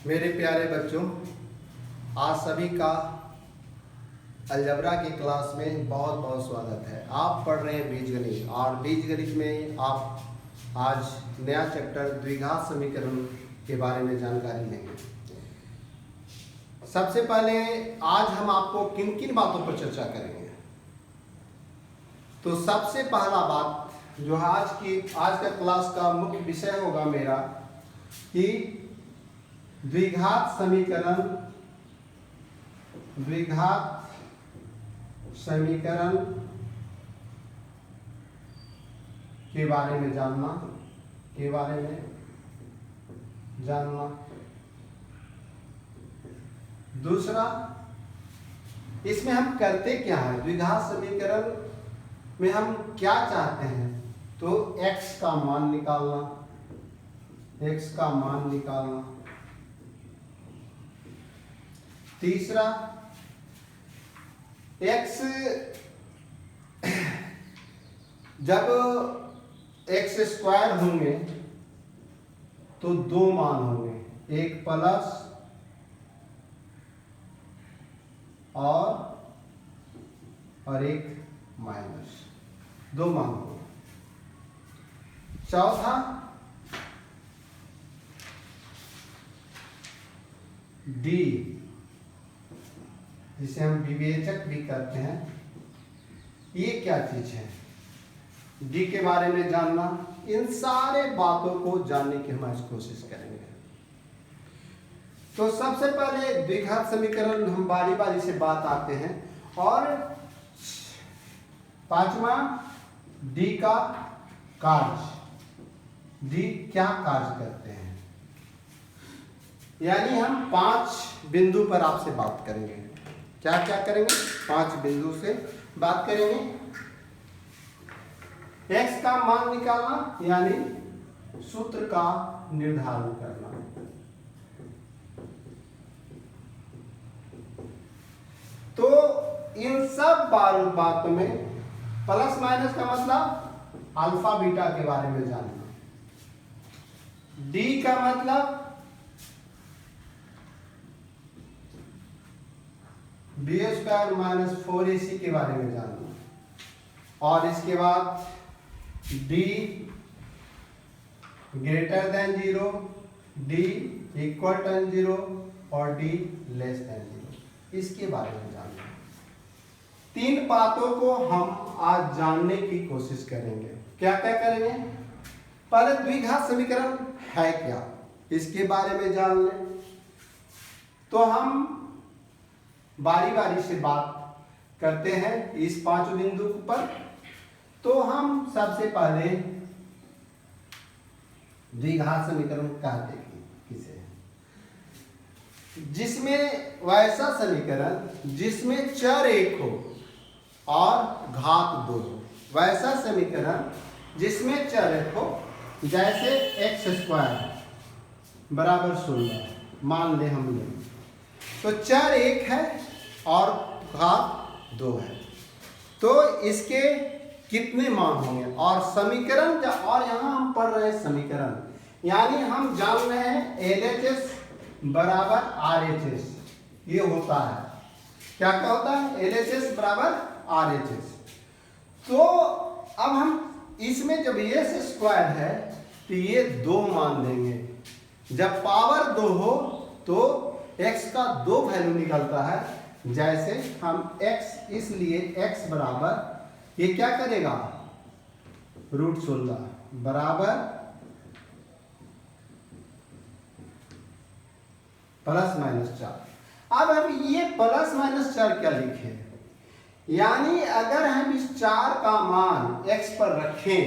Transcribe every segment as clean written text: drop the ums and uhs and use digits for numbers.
मेरे प्यारे बच्चों, आज सभी का अलजबरा की क्लास में बहुत बहुत स्वागत है। आप पढ़ रहे हैं बीजगणित और बीजगणित में आप आज नया चैप्टर द्विघात समीकरण के बारे में जानकारी लेंगे। सबसे पहले आज हम आपको किन किन बातों पर चर्चा करेंगे। तो सबसे पहला बात जो आज का क्लास का मुख्य विषय होगा मेरा कि द्विघात समीकरण के बारे में जानना। दूसरा, इसमें हम करते क्या है, द्विघात समीकरण में हम क्या चाहते हैं, तो x का मान निकालना। तीसरा, x जब x स्क्वायर होंगे तो दो मान होंगे, एक प्लस और एक माइनस, दो मान होंगे। चौथा, d जिसे हम विवेचक भी कहते हैं, ये क्या चीज है, d के बारे में जानना। इन सारे बातों को जानने की हम आज कोशिश करेंगे। तो सबसे पहले द्विघात समीकरण हम बारी बारी से बात आते हैं। और पांचवा, d का कार्य, d क्या कार्य करते हैं, यानी हम 5 बिंदु पर आपसे बात करेंगे। क्या क्या करेंगे, 5 बिंदु से बात करेंगे। x का मान निकालना यानी सूत्र का निर्धारण करना। तो इन सब बातों में प्लस माइनस का मतलब अल्फा बीटा के बारे में जानना। d का मतलब बी स्क्वायर माइनस 4ac के बारे में जानना। और इसके बाद d greater than 0, d equal to 0 और d लेस देन 0, इसके बारे में जानना। 3 बातों को हम आज जानने की कोशिश करेंगे। क्या क्या करेंगे, पहले द्विघात समीकरण है क्या, इसके बारे में जान लें। तो हम बारी बारी से बात करते हैं इस 5 बिंदु पर। तो हम सबसे पहले द्विघात समीकरण कहते किसे, जिसमें वैसा समीकरण जिसमें चर एक हो और घात 2 हो, वैसा समीकरण जिसमें चर एक हो, जैसे x स्क्वायर बराबर 0 मान ले हमने, तो चर 1 है और घात 2 है, तो इसके कितने मान होंगे। और समीकरण और यहां हम पढ़ रहे हैं समीकरण, यानी हम जान रहे हैं LHS बराबर RHS, ये होता है। क्या क्या होता है, LHS बराबर RHS। तो अब हम इसमें जब ये स्क्वायर है तो ये 2 मान देंगे। जब पावर 2 हो तो x का 2 वैल्यू निकलता है। जैसे हम x, इसलिए x बराबर ये क्या करेगा, √16 बराबर प्लस माइनस 4। अब हम ये प्लस माइनस 4 क्या लिखे, यानी अगर हम इस 4 का मान x पर रखें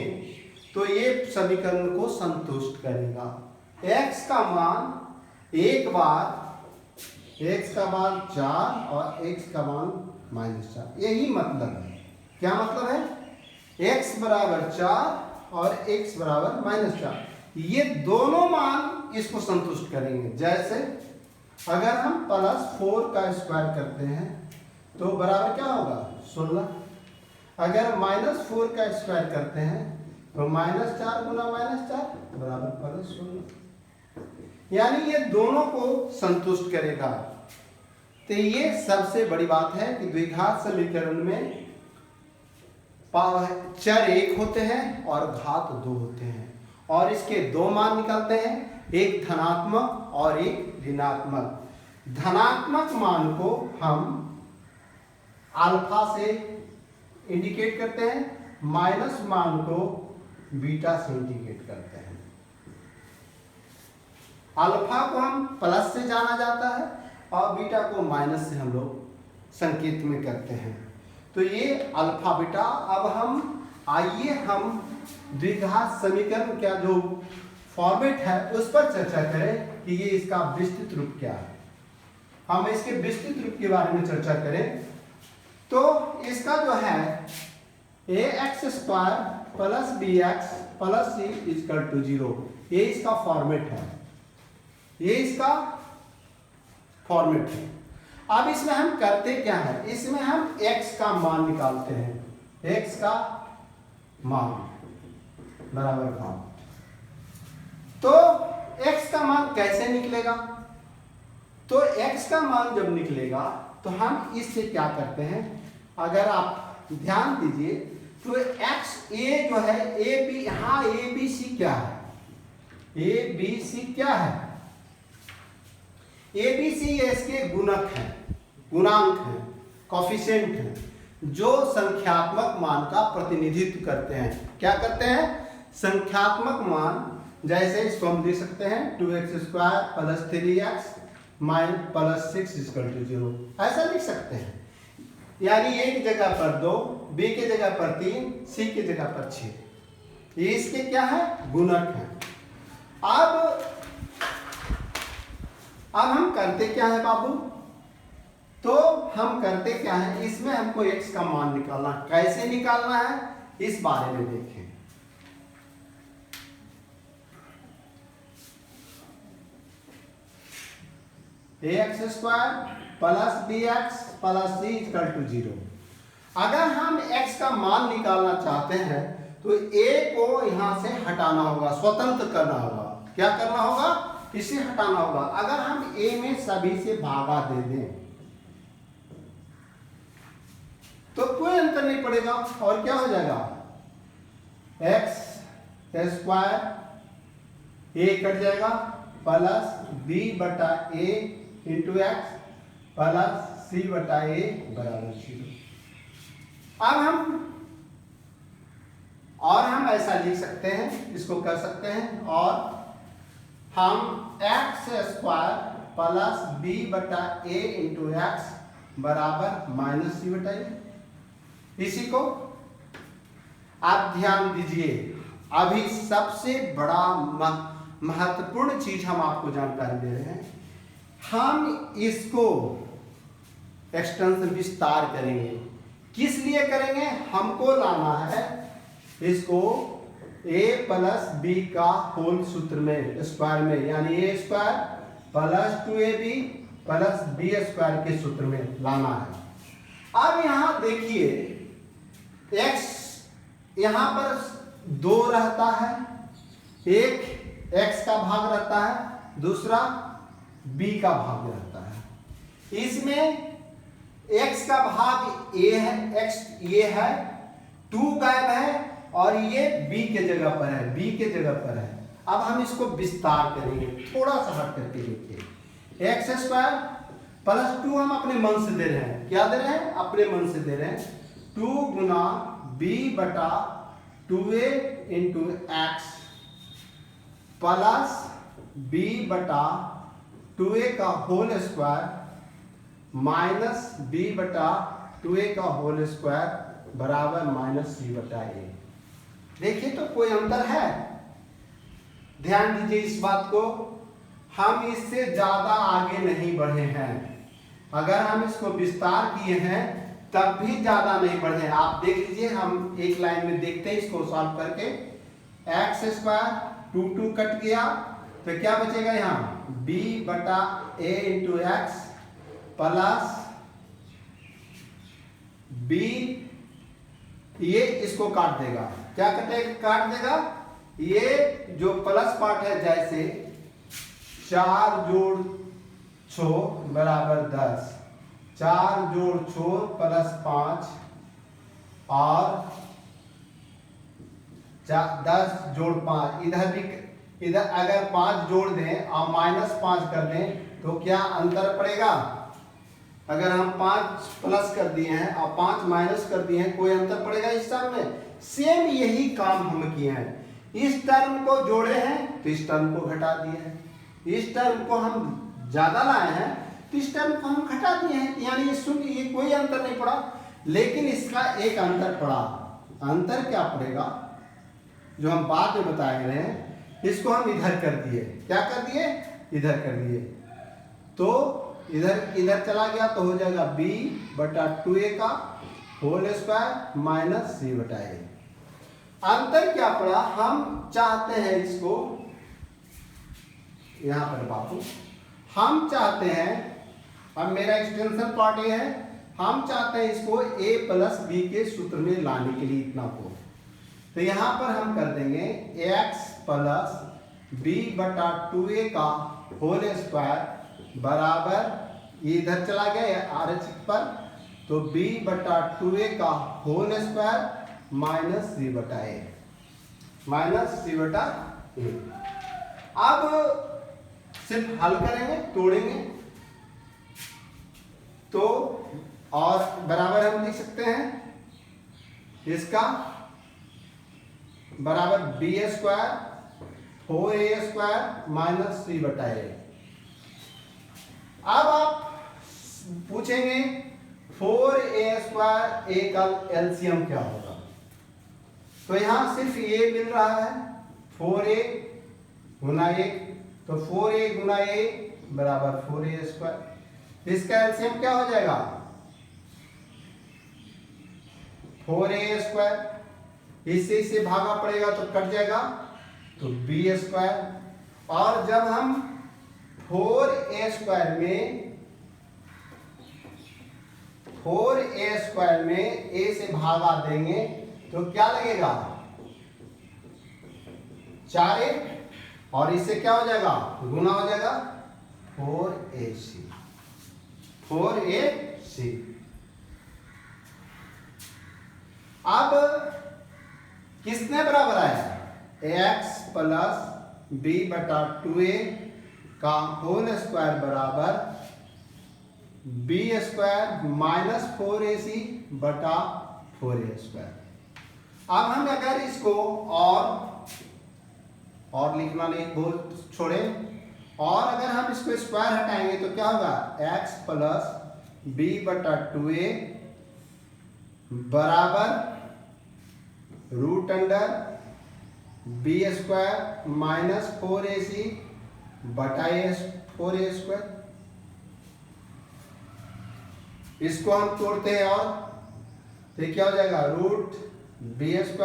तो ये समीकरण को संतुष्ट करेगा। x का मान एक बार x का मान 4 और x का मान -4, यही मतलब है। क्या मतलब है, x बराबर 4 और x बराबर -4, ये दोनों मान इसको संतुष्ट करेंगे। जैसे अगर हम +4 का स्क्वायर करते हैं तो बराबर क्या होगा, 16। अगर -4 का स्क्वायर करते हैं तो -4 गुना -4 बराबर +16। यानी ये दोनों को संतुष्ट करेगा। तो ये सबसे बड़ी बात है कि द्विघात समीकरण में चर एक होते हैं और घात दो होते हैं, और इसके दो मान निकालते हैं, एक धनात्मक और एक ऋणात्मक। धनात्मक मान को हम अल्फा से इंडिकेट करते हैं, माइनस मान को बीटा से इंडिकेट करते हैं। अल्फा को हम प्लस से जाना जाता है और बीटा को माइनस से हम लोग संकेत में करते हैं। तो ये अल्फा बीटा। अब आइए हम द्विघात समीकरण का जो फॉर्मेट है उस पर चर्चा करें कि ये इसका विस्तृत रूप क्या है। हम इसके विस्तृत रूप के बारे में चर्चा करें तो इसका जो है ax² plus bx plus c equal to 0, ये इसका फॉर्मेट है, ये इसका फॉर्मेट है। अब इसमें हम करते क्या है, इसमें हम x का मान निकालते हैं, x का मान बराबर भाव। तो x का मान कैसे निकलेगा, तो x का मान जब निकलेगा तो हम इससे क्या करते हैं, अगर आप ध्यान दीजिए तो x a जो है a b, हाँ a b c क्या है, a b c क्या है, a b c ये इसके गुणक है, गुणांक है, कोफिशिएंट है, जो संख्यात्मक मान का प्रतिनिधित्व करते हैं। क्या करते हैं, संख्यात्मक मान। जैसे इसको हम दे सकते हैं 2x² plus 3x minus plus 6 equal to 0, ऐसा लिख सकते हैं। यानी a की जगह पर 2, b की जगह पर 3, c की जगह पर 6, ये इसके क्या है, गुणक है। अब हम करते क्या है बाबू, तो हम करते क्या है, इसमें हमको x का मान निकालना, कैसे निकालना है इस बारे में देखें। ax² plus bx plus c equal to 0। अगर हम x का मान निकालना चाहते हैं तो a को यहां से हटाना होगा, स्वतंत्र करना होगा। क्या करना होगा, इसे हटाना होगा। अगर हम a में सभी से भागा दे दें तो कोई अंतर नहीं पड़ेगा, और क्या हो जाएगा, x² a कट जाएगा प्लस b बटा a into x plus c बटा a बराबर 0। अब हम ऐसा लिख सकते हैं, इसको कर सकते हैं, और हम x² प्लस b बटा a इंटू एक्स बराबर माइनस c बटा a, इसी को आप ध्यान दीजिए। अभी सबसे बड़ा महत्वपूर्ण चीज हम आपको जानकारी दे रहे हैं, हम इसको एक्सटेंशन विस्तार करेंगे। किस लिए करेंगे, हमको लाना है इसको a प्लस b का होल सूत्र में, स्क्वायर में, यानी a² plus 2ab plus b² के सूत्र में लाना है। अब यहां देखिए x यहां पर 2 रहता है, एक x का भाग रहता है, दूसरा b का भाग रहता है। इसमें x का भाग a है, x ये है, 2 गायब है और ये b के जगह पर है, b के जगह पर है। अब हम इसको विस्तार करेंगे, थोड़ा सा हट करके देखिए। x² प्लस 2 हम अपने मन से दे रहे हैं, क्या दे रहे हैं, अपने मन से दे रहे हैं। 2 गुना b बटा 2a into x plus b बटा 2a का होल स्क्वायर माइनस b बटा 2a का होल स्क्वायर बराबर माइनस c बटा a। देखिए तो कोई अंतर है, ध्यान दीजिए इस बात को। हम इससे ज्यादा आगे नहीं बढ़े हैं, अगर हम इसको विस्तार किए हैं तब भी ज्यादा नहीं बढ़े। आप देख लीजिए, हम एक लाइन में देखते हैं इसको सॉल्व करके। x² 2 कट गया तो क्या बचेगा, यहाँ b बटा a into x plus b, ये इसको काट देगा, क्या कटेगा, काट देगा। ये जो प्लस पार्ट है जैसे 4 जोड़ 6 बराबर 10, 4 जोड़ 6 प्लस 5 और 10 जोड़ 5, इधर भी, इधर अगर 5 जोड़ दें और -5 कर दें तो क्या अंतर पड़ेगा? अगर हम 5 प्लस कर दिए हैं और 5 माइनस कर दिए हैं, कोई अंतर पड़ेगा इस टर्म में? सेम यही काम हम किए हैं। इस टर्म को जोड़े हैं तो इस टर्म को घटा दिए हैं, इस टर्म को हम ज्यादा लाए हैं तो इस टर्म को हम घटा दिए हैं, यानी ये कोई अंतर नहीं पड़ा। लेकिन इसका एक अंतर पड़ा। अंतर क्या पड़ेगा जो हम बाद में बताए रहे हैं, इसको हम इधर कर दिए। क्या कर दिए? इधर कर दिए। तो इधर चला गया तो हो जाएगा b/2a का होल स्क्वायर माइनस c/a। अंतर क्या पड़ा? हम चाहते हैं इसको, यहां पर बापू, हम चाहते हैं, अब मेरा एक्सटेंशन पार्ट ये है, हम चाहते हैं इसको a प्लस b के सूत्र में लाने के लिए इतना को। तो यहां पर हम कर देंगे x प्लस b/2a का होल स्क्वायर बराबर, इधर चला गया RH पर, तो b/2a का whole square minus c/a, minus c/a। अब सिर्फ हल करेंगे, तोड़ेंगे तो, और बराबर हम लिख सकते हैं इसका बराबर b² 4a² माइनस c/a। अब आप पूछेंगे 4a² a का एलसीएम क्या होगा? तो यहां सिर्फ ये मिल रहा है, 4a गुना a, तो 4a गुना a बराबर 4a²। इसका एलसीएम क्या हो जाएगा? 4a², इससे भागा पड़ेगा तो कट जाएगा, तो b²। और जब हम 4a² में a से भागा देंगे तो क्या लगेगा? 4a, और इससे क्या हो जाएगा? गुना हो जाएगा 4ac, 4ac। अब किसने बराबर आया? x प्लस b/2a का होल स्क्वायर बराबर b² माइनस 4ac/4a²। अब हम अगर इसको और लिखना नहीं भूल छोड़े, और अगर हम इसको स्क्वायर हटाएंगे तो क्या होगा? x प्लस b/2a बराबर root under b² minus 4ac/4a²। इसको हम तोड़ते हैं और तो क्या हो जाएगा? Root b²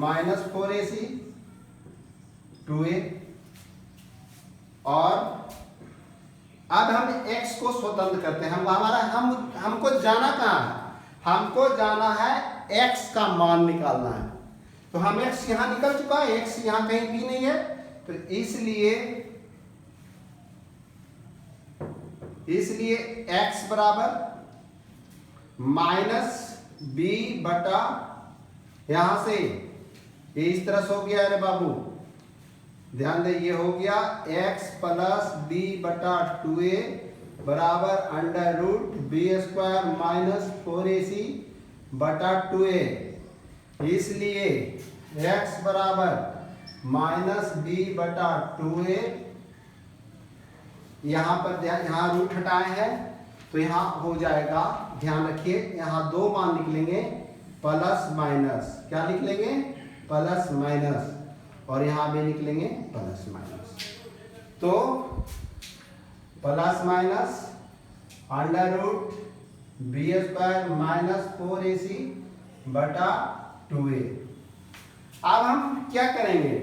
minus 4ac/2a। और अब हम x को स्वतंत्र करते हैं। हमको जाना कहाँ है? हमको जाना है x का मान निकालना है। तो हम x यहां निकल चुका है, x यहां कहीं भी नहीं है, तो इसलिए x बराबर माइनस b/, यहां से ये इस तरह से हो गया। अरे बाबू ध्यान दे, ये हो गया x प्लस b/2a बराबर under root b² minus 4ac/2a। इसलिए x बराबर माइनस b/2a, यहां पर यहां रूट हटाए हैं तो यहां हो जाएगा, ध्यान रखिए यहां दो मान निकलेंगे प्लस माइनस, क्या निकलेंगे? प्लस माइनस, और यहां भी निकलेंगे प्लस माइनस। तो plus minus under root b² minus 4ac/2a। अब हम क्या करेंगे?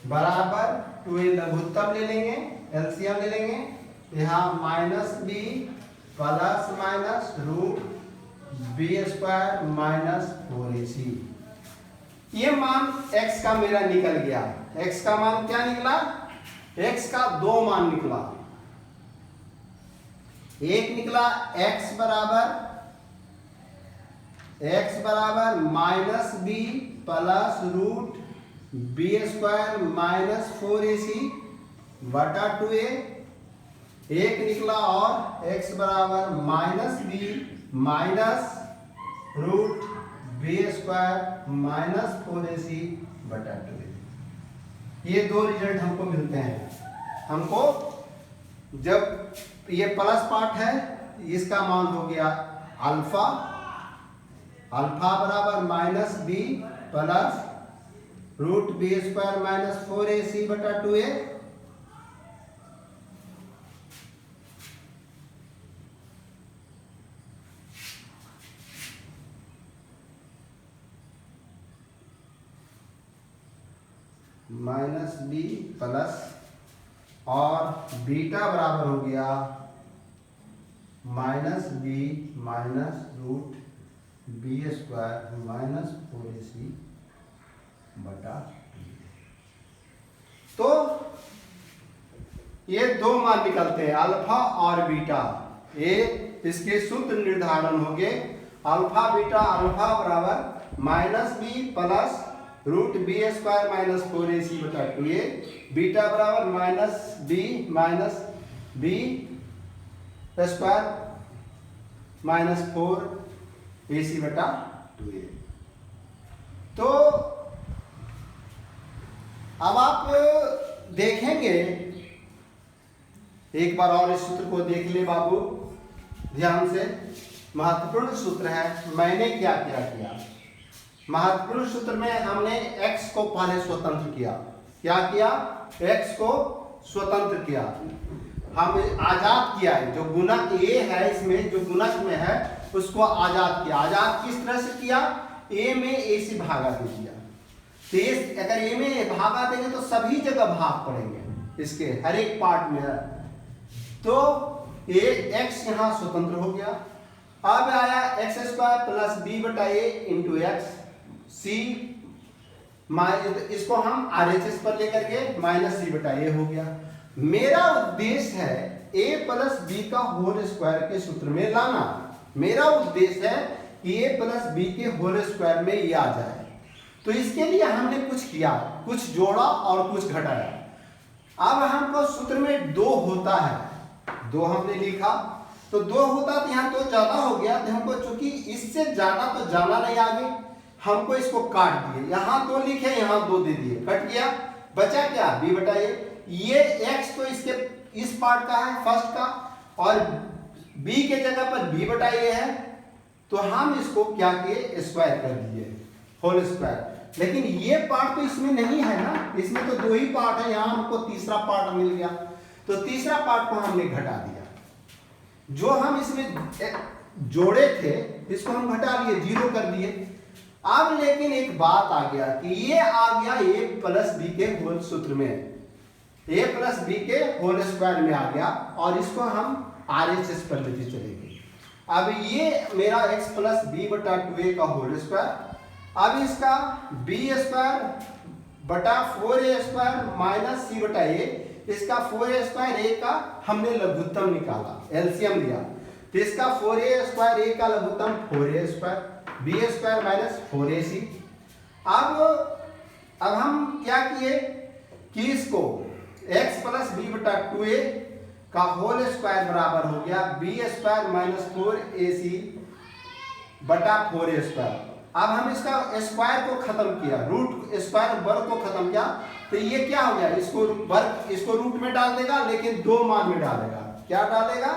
बराबर 2a लघुत्तम ले लेंगे, एलसीएम ले लेंगे, यहाँ minus b plus minus root b² minus 4ac। ये मान x का मेरा निकल गया। x का मान क्या निकला? x का दो मान निकला। एक निकला x बराबर minus b plus root b square minus 4ac बटा 2a। एक निकला और x बराबर minus b minus root b square minus 4ac बटा 2a। ये दो रिजल्ट हमको मिलते हैं। हमको जब ये प्लस पार्ट है, इसका मान हो गया अल्फा बराबर minus b plus root b square minus 4ac बटा 2a। माइनस बी प्लस और बीटा बराबर हो गया minus b minus root b square minus 4ac बटा 2। तो ये दो मान निकलते हैं अल्फा और बीटा। ये इसके सूत्र निर्धारण हो गए अल्फा बराबर minus b plus root b square minus 4ac बटा 2a। बीटा बराबर minus B square minus 4ac बटा 2a। तो अब आप देखेंगे, एक बार और इस सूत्र को देख ले बाबू ध्यान से। महत्वपूर्ण सूत्र है। मैंने क्या किया महत्वपूर्ण सूत्र में हमने x को पहले स्वतंत्र किया। क्या किया? x को स्वतंत्र किया, हम आजाद किया। जो गुणक a है, इसमें जो गुणक में है उसको आजाद किया। आजाद किस तरह से किया? a में a से भागा दे दिया। तो अगर a में भागा देंगे तो सभी जगह भाग पड़ेंगे, इसके हर एक पार्ट में है। तो x यहाँ स्वतंत्र हो गया। अब आया एक्स स्क्वायर प्लस बी बटा ए इंटू एक्स सी, इसको हम RHS पर लेकर के माइनस सी बटा ए हो गया। मेरा उद्देश्य है a प्लस बी का होल स्क्वायर के सूत्र में लाना। मेरा उद्देश्य है कि a प्लस बी के होल स्क्वायर में ये आ जाए। तो इसके लिए हमने कुछ किया, कुछ जोड़ा और कुछ घटाया। अब हमको सूत्र में 2 होता है, 2 हमने लिखा तो 2 होता तो यहाँ 2 ज्यादा हो गया। तो हमको चूंकि इससे ज्यादा तो जाना नहीं आगे, हमको इसको काट दिए। यहाँ 2 लिखे, यहाँ 2 दे दिए, कट गया। बचा क्या? b बटा ए। ये x तो इसके इस पार्ट का है, फर्स्ट का, और b के जगह पर b बटा ए है। तो हम इसको क्या किए? स्क्वायर कर दिए, होल स्क्वायर। लेकिन ये पार्ट तो इसमें नहीं है ना, इसमें तो 2 ही पार्ट है। यहाँ हमको तीसरा पार्ट मिल गया, तो तीसरा पार्ट को हमने घटा दिया। जो हम इसमें जोड़े थे इसको हम घटा लिए, 0 कर दिए। अब लेकिन एक बात आ गया कि ये आ गया a प्लस बी के होल सूत्र में, a प्लस बी के होल स्क्वायर में आ गया, और इसको हम RHS पर लेके चलेंगे। अब ये मेरा x प्लस बी बटा 2a का होल स्क्वायर। अब इसका b स्क्वायर बटा 4a स्क्वायर माइनस सी बटा ए। इसका 4a स्क्वायर a का हमने लघुत्तम निकाला, एलसीएम लिया। तो इसका 4a स्क्वायर a का लघुत्तम 4a square b square minus 4ac। अब हम क्या किए कि इसको x प्लस बी बटा 2a का होल स्क्वायर बराबर हो गया बी स्क्वायर माइनस 4ac बटा 4a स्क्वायर। अब हम इसका स्क्वायर को खत्म किया, रूट स्क्वायर वर्ग को खत्म किया। तो ये क्या हो गया? इसको वर्ग, इसको रूट में डाल देगा, लेकिन 2 मान में डालेगा। क्या डालेगा?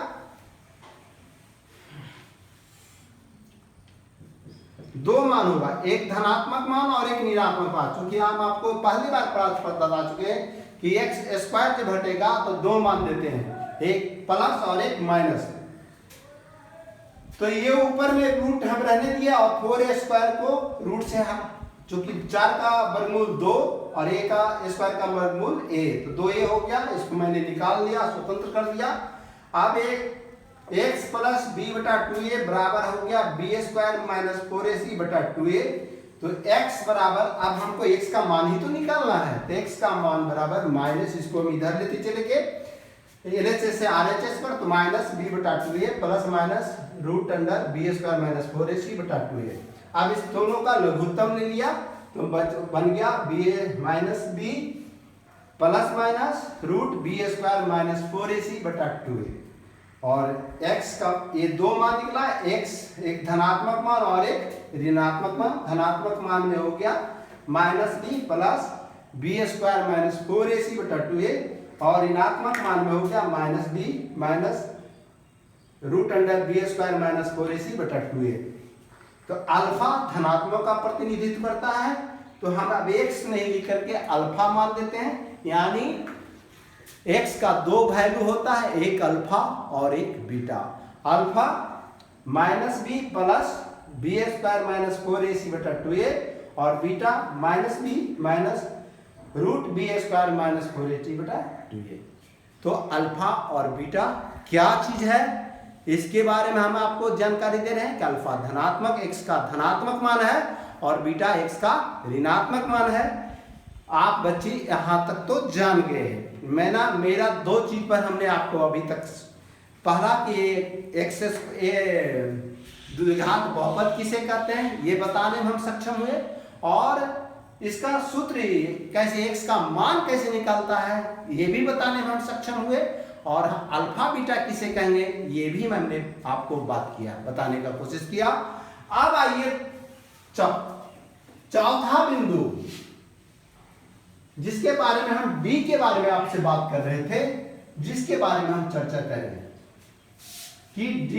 2 मान होगा, एक धनात्मक मान और एक ऋणात्मक मान। चूंकि हम आपको पहली बार बता चुके हैं कि एक्स स्क्वायर जब घटेगा तो 2 मान देते हैं, एक प्लस और एक माइनस। तो ये ऊपर में रूट हम रहने दिया और 4a स्क्वायर को रूट से हम, चूंकि 4 का वर्गमूल 2 और a का स्क्वायर का वर्गमूल a, तो 2a हो गया। इसको मैंने निकाल लिया, स्वतंत्र कर दिया। अब एक x प्लस बी बटा 2a बराबर हो गया बी स्क्वायर माइनस 4ac बटा 2a। तो तो x बराबर, अब हमको x का मान ही तो निकालना है, तो x का मान बराबर माइनस, इसको हम इधर लेते चले गए LHS से RHS पर, तो माइनस b बटा 2a plus minus root under b square minus 4ac बटा 2a। अब इस दोनों का लघुत्तम ले लिया तो बन गया ba minus b plus minus root b square minus 4ac बटा 2a। और x का ये दो मान निकला, x एक धनात्मक मान और एक ऋणात्मक मान। धनात्मक मान में हो गया minus b plus b square minus 4ac बटा 2a, और ऋणात्मक मान में हो गया minus b minus root under b square minus 4ac बटा 2a। तो अल्फा धनात्मक का प्रतिनिधित्व करता है, तो हम अब x नहीं लिख करके अल्फा मान देते हैं, यानी x का दो वैल्यू होता है, एक अल्फा और एक beta. Alpha minus b plus b square minus 4ac बटा 2a, और beta minus b minus root b square minus 4ac बटा 2a। तो अल्फा और बीटा क्या चीज है, इसके बारे में हम आपको जानकारी दे रहे हैं कि अल्फा धनात्मक x का धनात्मक मान है और बीटा x का ऋणात्मक मान है। आप बच्चे यहां तक तो जान गए हैं। मेरा दो चीज पर हमने आपको अभी तक, पहला कि एक्सेस द्विघात बहुपद किसे कहते हैं ये बताने में हम सक्षम हुए, और इसका सूत्र कैसे, x का मान कैसे निकालता है ये भी बताने में हम सक्षम हुए, और अल्फा बीटा किसे कहेंगे ये भी हमने आपको बात किया, बताने का कोशिश किया। अब आइए चौथा बिंदु, जिसके बारे में हम d के बारे में आपसे बात कर रहे थे, जिसके बारे में हम चर्चा करें कि d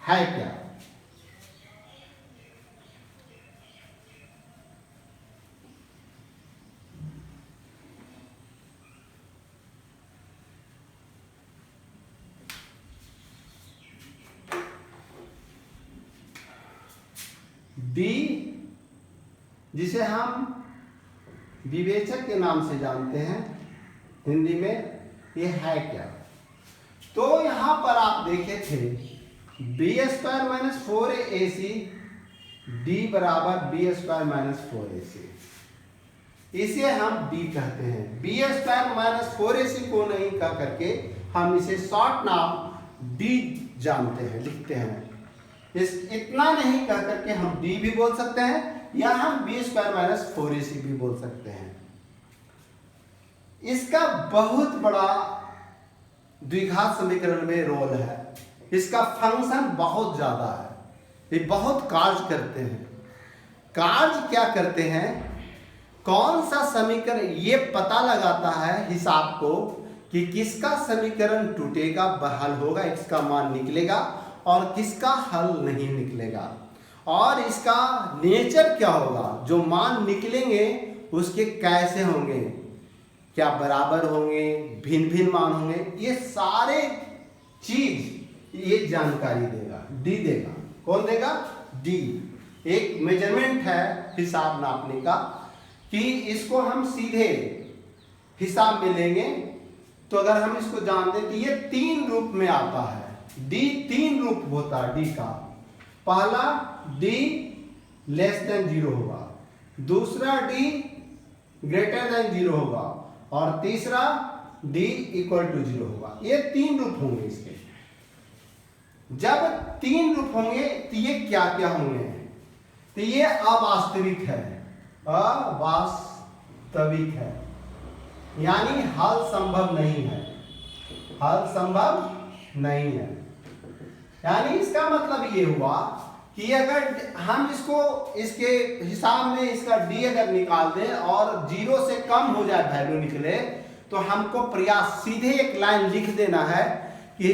है क्या। d जिसे हम विवेचक के नाम से जानते हैं हिंदी में, ये है क्या। तो यहां पर आप देखे थे b square minus 4ac d बराबर बी स्क्वायर माइनस 4ac, इसे हम d कहते हैं। बी स्क्वायर माइनस 4ac को नहीं कह करके हम इसे शॉर्ट नाम d जानते हैं, लिखते हैं। इतना नहीं कह करके हम d भी बोल सकते हैं, या हम बी स्क्वायर माइनस 4ac भी बोल सकते हैं। इसका बहुत बड़ा द्विघात समीकरण में रोल है, इसका फंक्शन बहुत ज्यादा है, ये बहुत कार्य करते हैं। कार्य क्या करते हैं, कौन सा समीकरण ये पता लगाता है हिसाब को कि किसका समीकरण टूटेगा, हल होगा, x का मान निकलेगा, और किसका हल नहीं निकलेगा, और इसका नेचर क्या होगा, जो मान निकलेंगे उसके कैसे होंगे, क्या बराबर होंगे, भिन्न भिन्न मान होंगे, ये सारे चीज ये जानकारी देगा, डी देगा। कौन देगा, डी। एक मेजरमेंट है हिसाब नापने का, कि इसको हम सीधे हिसाब में लेंगे, तो अगर हम इसको जान दें तो ये तीन रूप में आता है। डी तीन रूप होता है डी का। पहला d लेस देन 0 होगा, दूसरा d ग्रेटर देन 0 होगा, और तीसरा d इक्वल टू 0 होगा। ये तीन रूप होंगे इसके। जब तीन रूप होंगे तो ये क्या क्या होंगे, तो ये अवास्तविक है, अवास्तविक है, यानी हल संभव नहीं है, हल संभव नहीं है। यानी इसका मतलब ये हुआ कि अगर हम इसको इसके हिसाब में इसका d अगर निकाल दें और 0 से कम हो जाए वैल्यू निकले, तो हमको प्रयास सीधे एक लाइन लिख देना है कि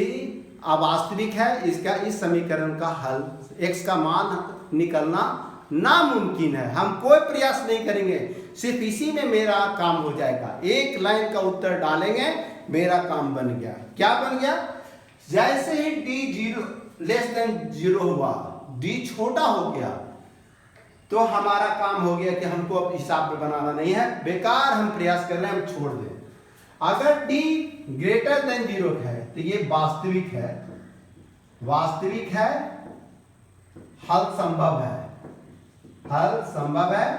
अवास्तविक है, इसका इस समीकरण का हल x का मान निकलना नामुमकिन है। हम कोई प्रयास नहीं करेंगे, सिर्फ इसी में मेरा काम हो जाएगा। एक लाइन का उत्तर डालेंगे, मेरा काम बन गया। क्या बन गया, जैसे ही d 0 लेस देन 0 हुआ, d छोटा हो गया, तो हमारा काम हो गया कि हमको अब हिसाब में बनाना नहीं है, बेकार हम प्रयास कर रहे हैं, हम छोड़ दें। अगर d ग्रेटर देन 0 है तो ये वास्तविक है, वास्तविक है, हल संभव है। हल संभव है।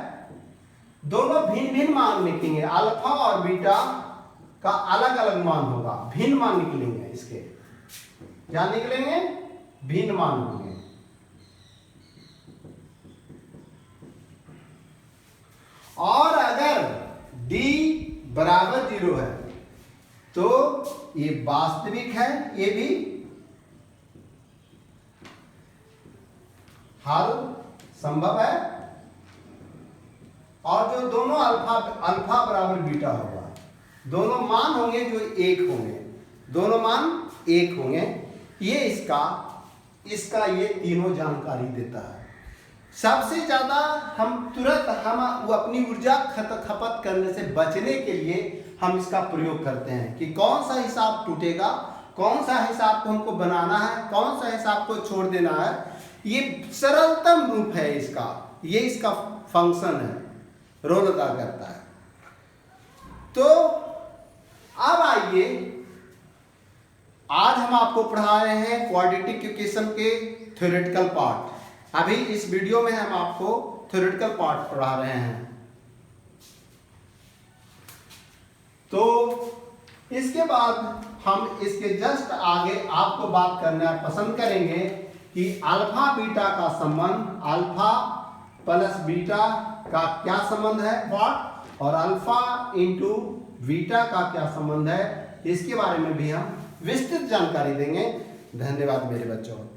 दोनों भिन्न भिन्न मान निकलेंगे, अल्फा और बीटा का अलग अलग मान होगा, भिन्न मान निकलेंगे। इसके क्या निकलेंगे? भिन्न मान होंगे। और अगर d बराबर 0 है तो ये वास्तविक है, ये भी हल संभव है। और जो दोनों अल्फा बराबर बीटा होगा, दोनों मान होंगे जो एक होंगे, दोनों मान एक होंगे। ये इसका ये तीनों जानकारी देता है। सबसे ज्यादा हम तुरंत वो अपनी ऊर्जा खपत करने से बचने के लिए हम इसका प्रयोग करते हैं कि कौन सा हिसाब टूटेगा, कौन सा हिसाब को हमको बनाना है, कौन सा हिसाब को छोड़ देना है। ये सरलतम रूप है इसका, ये इसका फंक्शन है, रोल अदा करता है। तो अब आइए, आज हम आपको पढ़ा रहे हैं क्वाड्रेटिक इक्वेशन के थ्योरेटिकल पार्ट। अभी इस वीडियो में हम आपको थ्योरेटिकल पार्ट पढ़ा रहे हैं। तो इसके बाद हम इसके जस्ट आगे आपको बात करना पसंद करेंगे कि अल्फा बीटा का संबंध, अल्फा प्लस बीटा का क्या संबंध है व्हाट, और अल्फा इंटू बीटा का क्या संबंध है, इसके बारे में भी हम विस्तृत जानकारी देंगे। धन्यवाद मेरे बच्चों।